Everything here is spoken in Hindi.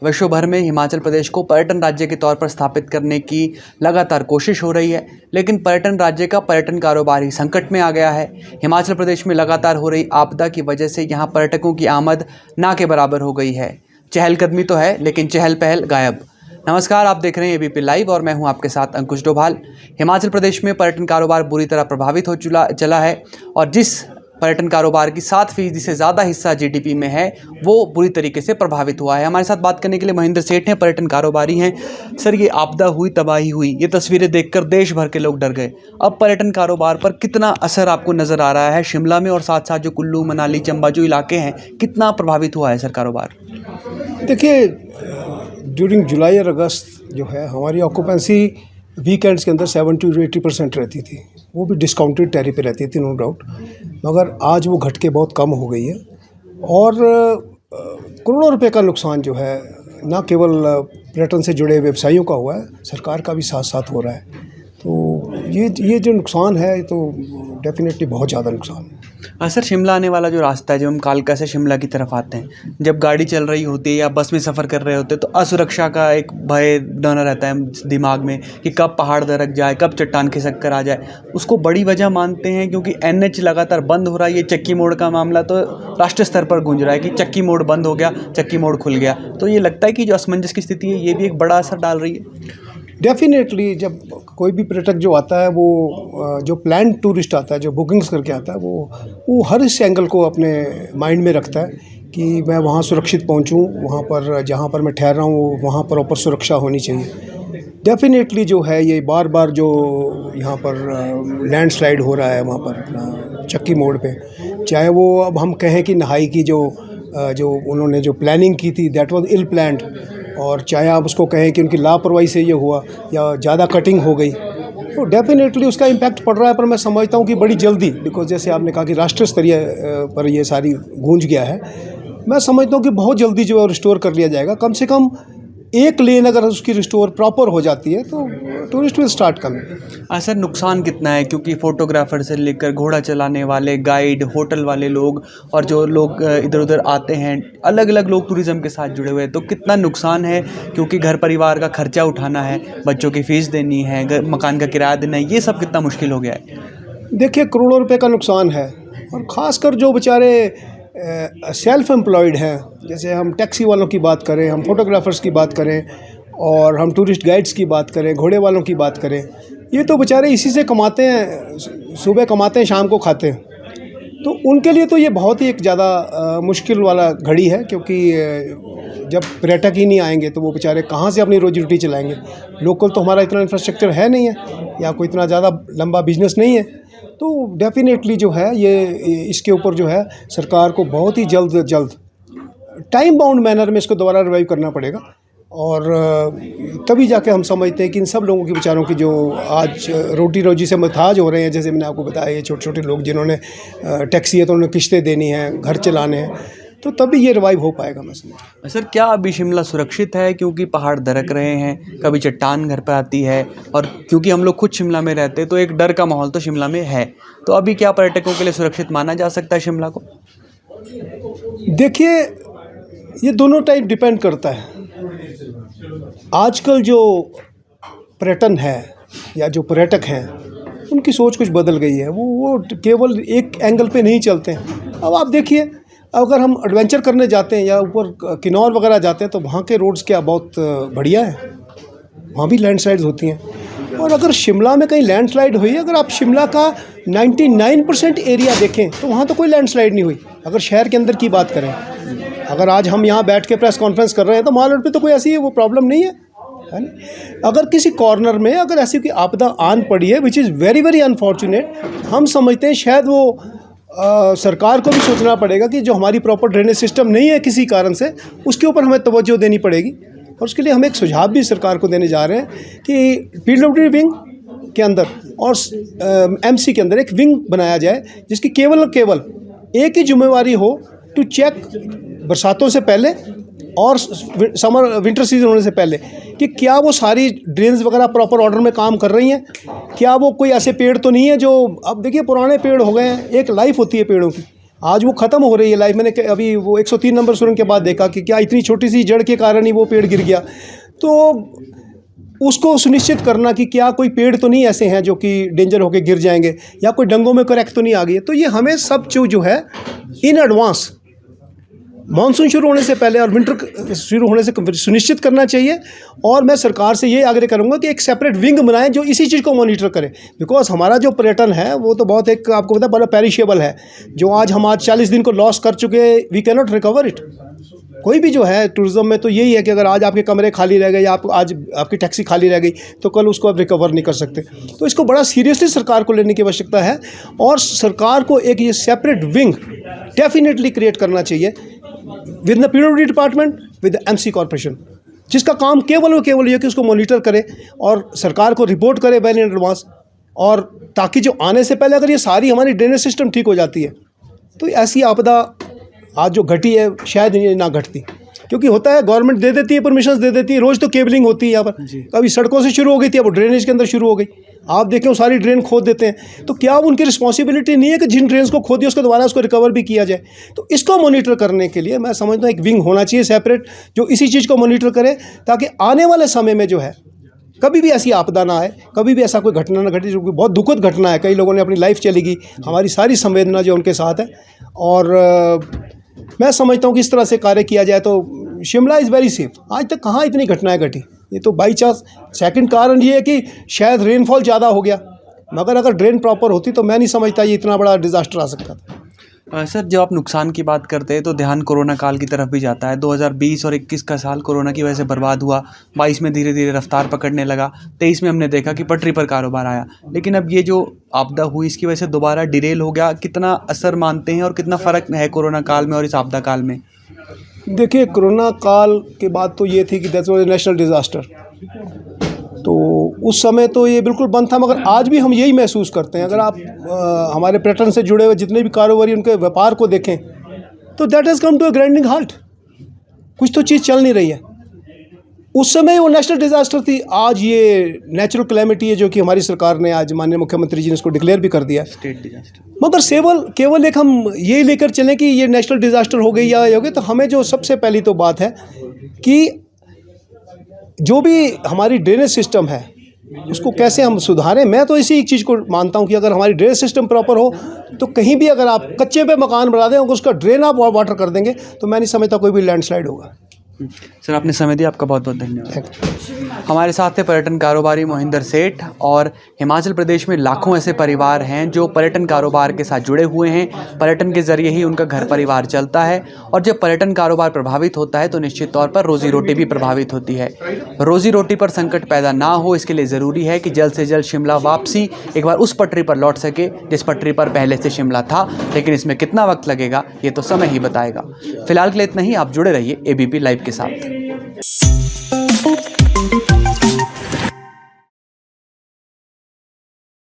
विश्व भर में हिमाचल प्रदेश को पर्यटन राज्य के तौर पर स्थापित करने की लगातार कोशिश हो रही है, लेकिन पर्यटन राज्य का पर्यटन कारोबार ही संकट में आ गया है। हिमाचल प्रदेश में लगातार हो रही आपदा की वजह से यहाँ पर्यटकों की आमद ना के बराबर हो गई है। चहलकदमी तो है, लेकिन चहल पहल गायब। नमस्कार, आप देख रहे हैं एबीपी लाइव और मैं हूं आपके साथ अंकुश डोभाल। हिमाचल प्रदेश में पर्यटन कारोबार बुरी तरह प्रभावित हो चला है और जिस पर्यटन कारोबार की 7% से ज़्यादा हिस्सा जीडीपी में है, वो बुरी तरीके से प्रभावित हुआ है। हमारे साथ बात करने के लिए महेंद्र सेठ हैं, पर्यटन कारोबारी हैं। सर, ये आपदा हुई, तबाही हुई, ये तस्वीरें देखकर देश भर के लोग डर गए। अब पर्यटन कारोबार पर कितना असर आपको नज़र आ रहा है शिमला में, और साथ साथ जो कुल्लू, मनाली, चंबा जो इलाके हैं, कितना प्रभावित हुआ है सर कारोबार? देखिए, ड्यूरिंग जुलाई और अगस्त जो है हमारी ऑक्यूपेंसी वीकेंड्स के अंदर 70 to 80% रहती थी। वो भी डिस्काउंटेड टैरिफ पे रहती थी, नो डाउट, मगर आज वो घट के बहुत कम हो गई है। और करोड़ों रुपए का नुकसान जो है ना केवल पर्यटन से जुड़े व्यवसायियों का हुआ है, सरकार का भी साथ साथ हो रहा है। तो ये जो नुकसान है, तो डेफिनेटली बहुत ज़्यादा नुकसान है। सर, शिमला आने वाला जो रास्ता है, जब हम कालका से शिमला की तरफ आते हैं, जब गाड़ी चल रही होती है या बस में सफ़र कर रहे होते हैं, तो असुरक्षा का एक भय डर रहता है दिमाग में कि कब पहाड़ दरक जाए, कब चट्टान खिसक कर आ जाए। उसको बड़ी वजह मानते हैं क्योंकि एनएच लगातार बंद हो रहा है। ये चक्की मोड़ का मामला तो राष्ट्रीय स्तर पर गूंज रहा है कि चक्की मोड़ बंद हो गया, चक्की मोड़ खुल गया। तो ये लगता है कि जो असमंजस की स्थिति है, ये भी एक बड़ा असर डाल रही है। डेफिनेटली जब कोई भी पर्यटक जो आता है, वो जो प्लान टूरिस्ट आता है, जो बुकिंग्स करके आता है, वो हर इस एंगल को अपने माइंड में रखता है कि मैं वहाँ सुरक्षित पहुँचूँ, वहाँ पर जहाँ पर मैं ठहर रहा हूँ वहाँ प्रॉपर सुरक्षा होनी चाहिए। डेफिनेटली जो है ये बार बार जो यहाँ पर लैंडस्लाइड हो रहा है वहाँ पर चक्की मोड़ पे, चाहे वो अब हम कहें कि नहाई की जो उन्होंने जो प्लानिंग की थी दैट वाज इल प्लान्ड, और चाहे आप उसको कहें कि उनकी लापरवाही से ये हुआ या ज़्यादा कटिंग हो गई, तो डेफिनेटली उसका इम्पैक्ट पड़ रहा है। पर मैं समझता हूँ कि बड़ी जल्दी, बिकॉज जैसे आपने कहा कि राष्ट्रीय स्तरीय पर ये सारी गूंज गया है, मैं समझता हूँ कि बहुत जल्दी जो है रिस्टोर कर लिया जाएगा। कम से कम एक लेन अगर उसकी रिस्टोर प्रॉपर हो जाती है तो tourist will start coming. Sir, नुकसान कितना है? क्योंकि फोटोग्राफर से लेकर घोड़ा चलाने वाले, गाइड, होटल वाले लोग और जो लोग इधर उधर आते हैं, अलग अलग लोग टूरिज़्म के साथ जुड़े हुए हैं, तो कितना नुकसान है? क्योंकि घर परिवार का खर्चा उठाना है, बच्चों की फ़ीस देनी है, मकान का किराया देना है, ये सब कितना मुश्किल हो गया है? देखिए, करोड़ों रुपए का नुकसान है, और ख़ासकर जो बेचारे सेल्फ एम्प्लॉयड हैं, जैसे हम टैक्सी वालों की बात करें, हम फोटोग्राफर्स की बात करें, और हम टूरिस्ट गाइड्स की बात करें, घोड़े वालों की बात करें, ये तो बेचारे इसी से कमाते हैं, सुबह कमाते हैं, शाम को खाते हैं। तो उनके लिए तो ये बहुत ही एक ज़्यादा मुश्किल वाला घड़ी है, क्योंकि जब पर्यटक ही नहीं आएंगे तो वो बेचारे कहाँ से अपनी रोजी रोटी चलाएंगे। लोकल तो हमारा इतना इंफ्रास्ट्रक्चर है नहीं है, या कोई इतना ज़्यादा लंबा बिजनेस नहीं है। तो डेफिनेटली जो है ये इसके ऊपर जो है सरकार को बहुत ही जल्द टाइम बाउंड मैनर में इसको दोबारा रिवाइव करना पड़ेगा, और तभी जाके हम समझते हैं कि इन सब लोगों के बेचारों की जो आज रोटी रोजी से मुहताज हो रहे हैं, जैसे मैंने आपको बताया, ये छोटे छोटे लोग जिन्होंने टैक्सी है तो उन्हें किश्तें देनी हैं, घर चलाने हैं, तो तभी ये रिवाइव हो पाएगा। मसला सर, क्या अभी शिमला सुरक्षित है? क्योंकि पहाड़ दरक रहे हैं, कभी चट्टान घर पर आती है, और क्योंकि हम लोग खुद शिमला में रहते हैं तो एक डर का माहौल तो शिमला में है। तो अभी क्या पर्यटकों के लिए सुरक्षित माना जा सकता है शिमला को? देखिए, ये दोनों टाइप डिपेंड करता है। आजकल जो पर्यटन है या जो पर्यटक हैं, उनकी सोच कुछ बदल गई है। वो केवल एक एंगल पे नहीं चलते हैं। अब आप देखिए, अगर हम एडवेंचर करने जाते हैं या ऊपर किन्नौर वगैरह जाते हैं, तो वहाँ के रोड्स क्या बहुत बढ़िया हैं, वहाँ भी लैंडस्लाइड्स होती हैं। और अगर शिमला में कहीं लैंडस्लाइड हुई, अगर आप शिमला का 99% एरिया देखें तो वहाँ तो कोई लैंडस्लाइड नहीं हुई। अगर शहर के अंदर की बात करें, अगर आज हम यहाँ बैठ के प्रेस कॉन्फ्रेंस कर रहे हैं तो माल रोड पे तो कोई ऐसी वो प्रॉब्लम नहीं है ना। अगर किसी कॉर्नर में अगर ऐसी कोई आपदा आन पड़ी है, which is very very unfortunate, हम समझते हैं शायद वो सरकार को भी सोचना पड़ेगा कि जो हमारी प्रॉपर ड्रेनेज सिस्टम नहीं है किसी कारण से, उसके ऊपर हमें तवज्जो देनी पड़ेगी। और उसके लिए हम एक सुझाव भी सरकार को देने जा रहे हैं कि पीडब्ल्यूडी विंग के अंदर और एमसी के अंदर एक विंग बनाया जाए, जिसकी केवल और केवल एक ही जिम्मेवारी हो, टू चेक बरसातों से पहले और समर विंटर सीजन होने से पहले कि क्या वो सारी ड्रेन्स वगैरह प्रॉपर ऑर्डर में काम कर रही हैं, क्या वो कोई ऐसे पेड़ तो नहीं है जो, अब देखिए पुराने पेड़ हो गए हैं, एक लाइफ होती है पेड़ों की, आज वो ख़त्म हो रही है लाइफ। मैंने अभी वो 103 नंबर सुरंग के बाद देखा कि क्या इतनी छोटी सी जड़ के कारण ही वो पेड़ गिर गया। तो उसको सुनिश्चित करना कि क्या कोई पेड़ तो नहीं ऐसे हैं जो कि डेंजर होके गिर जाएंगे, या कोई डंगों में क्रैक तो नहीं आ गई है। तो ये हमें सब जो है इन एडवांस मानसून शुरू होने से पहले और विंटर शुरू होने से सुनिश्चित करना चाहिए। और मैं सरकार से ये आग्रह करूंगा कि एक सेपरेट विंग बनाएं जो इसी चीज़ को मॉनिटर करे। बिकॉज हमारा जो पर्यटन है वो तो बहुत एक आपको पता है बड़ा पेरिशेबल है। जो आज हम 40 दिन को लॉस कर चुके, we can not recover it. कोई भी जो है टूरिज्म में तो यही है कि अगर आज आपके कमरे खाली रह गए या आज आपकी टैक्सी खाली रह गई तो कल उसको आप रिकवर नहीं कर सकते। तो इसको बड़ा सीरियसली सरकार को लेने की आवश्यकता है और सरकार को एक ये सेपरेट विंग डेफिनेटली क्रिएट करना चाहिए with the PWD department, with the MC corporation, जिसका काम केवल और केवल ये कि उसको मॉनिटर करे और सरकार को रिपोर्ट करे वेल इन एडवांस। और ताकि जो आने से पहले अगर ये सारी हमारी ड्रेनेज सिस्टम ठीक हो जाती है तो ऐसी आपदा आज जो घटी है शायद ये ना घटती। क्योंकि होता है गवर्नमेंट दे देती है, परमिशन दे देती है, रोज़ तो केबलिंग होती है यहाँ पर। कभी सड़कों से शुरू हो गई थी, अब वो ड्रेनेज के अंदर शुरू हो गई। आप देखें वो सारी ड्रेन खोद देते हैं। तो क्या उनकी रिस्पॉन्सिबिलिटी नहीं है कि जिन ड्रेन्स को खोदी उसको दोबारा उसको रिकवर भी किया जाए? तो इसको मॉनिटर करने के लिए मैं समझता हूँ एक विंग होना चाहिए सेपरेट जो इसी चीज़ को मॉनिटर करे, ताकि आने वाले समय में जो है कभी भी ऐसी आपदा ना आए, कभी भी ऐसा कोई घटना ना घटे जो कि बहुत दुखद घटना है। कई लोगों ने अपनी लाइफ चली गई, हमारी सारी संवेदना जो उनके साथ है। और मैं समझता हूँ कि इस तरह से कार्य किया जाए तो शिमला इज़ वेरी सेफ। आज तक कहाँ इतनी घटनाएं घटी, ये तो बाई चांस। सेकंड कारण ये है कि शायद रेनफॉल ज़्यादा हो गया, मगर अगर ड्रेन प्रॉपर होती तो मैं नहीं समझता ये इतना बड़ा डिज़ास्टर आ सकता था। सर, जब आप नुकसान की बात करते हैं तो ध्यान कोरोना काल की तरफ भी जाता है। 2020 और 21 का साल कोरोना की वजह से बर्बाद हुआ। 22 में धीरे धीरे रफ्तार पकड़ने लगा। 23 में हमने देखा कि पटरी पर कारोबार आया। लेकिन अब ये जो आपदा हुई इसकी वजह से दोबारा डिरेल हो गया। कितना असर मानते हैं और कितना फ़र्क है कोरोना काल में और इस आपदा काल में? देखिए, कोरोना काल के बाद तो ये थी कि दैट वाज नेशनल डिज़ास्टर, तो उस समय तो ये बिल्कुल बंद था। मगर आज भी हम यही महसूस करते हैं। अगर आप हमारे पर्यटन से जुड़े हुए जितने भी कारोबारी उनके व्यापार को देखें तो that has come to a grinding halt. कुछ तो चीज़ चल नहीं रही है। उस समय वो नेशनल डिज़ास्टर थी, आज ये नेचुरल कैलेमिटी है जो कि हमारी सरकार ने आज माननीय मुख्यमंत्री जी ने इसको डिक्लेयर भी कर दिया है स्टेट डिजास्टर। मगर केवल एक हम ये लेकर चलें कि ये नेशनल डिज़ास्टर हो गई या हो गई, तो हमें जो सबसे पहली तो बात है कि जो भी हमारी ड्रेनेज सिस्टम है उसको कैसे हम सुधारें। मैं तो इसी एक चीज़ को मानता हूँ कि अगर हमारी ड्रेनेज सिस्टम प्रॉपर हो तो कहीं भी अगर आप कच्चे पे मकान बना दें और उसका ड्रेन आप वाटर कर देंगे तो मैं नहीं समझता कोई भी लैंडस्लाइड होगा। सर, आपने समय दिया, आपका बहुत बहुत धन्यवाद। हमारे साथ थे पर्यटन कारोबारी मोहिंदर सेठ। और हिमाचल प्रदेश में लाखों ऐसे परिवार हैं जो पर्यटन कारोबार के साथ जुड़े हुए हैं। पर्यटन के ज़रिए ही उनका घर परिवार चलता है और जब पर्यटन कारोबार प्रभावित होता है तो निश्चित तौर पर रोज़ी रोटी भी प्रभावित होती है। रोज़ी रोटी पर संकट पैदा ना हो इसके लिए ज़रूरी है कि जल्द से जल्द शिमला वापसी एक बार उस पटरी पर लौट सके जिस पटरी पर पहले से शिमला था। लेकिन इसमें कितना वक्त लगेगा ये तो समय ही बताएगा। फिलहाल के लिए इतना ही। आप जुड़े रहिए ABP लाइव के साथ।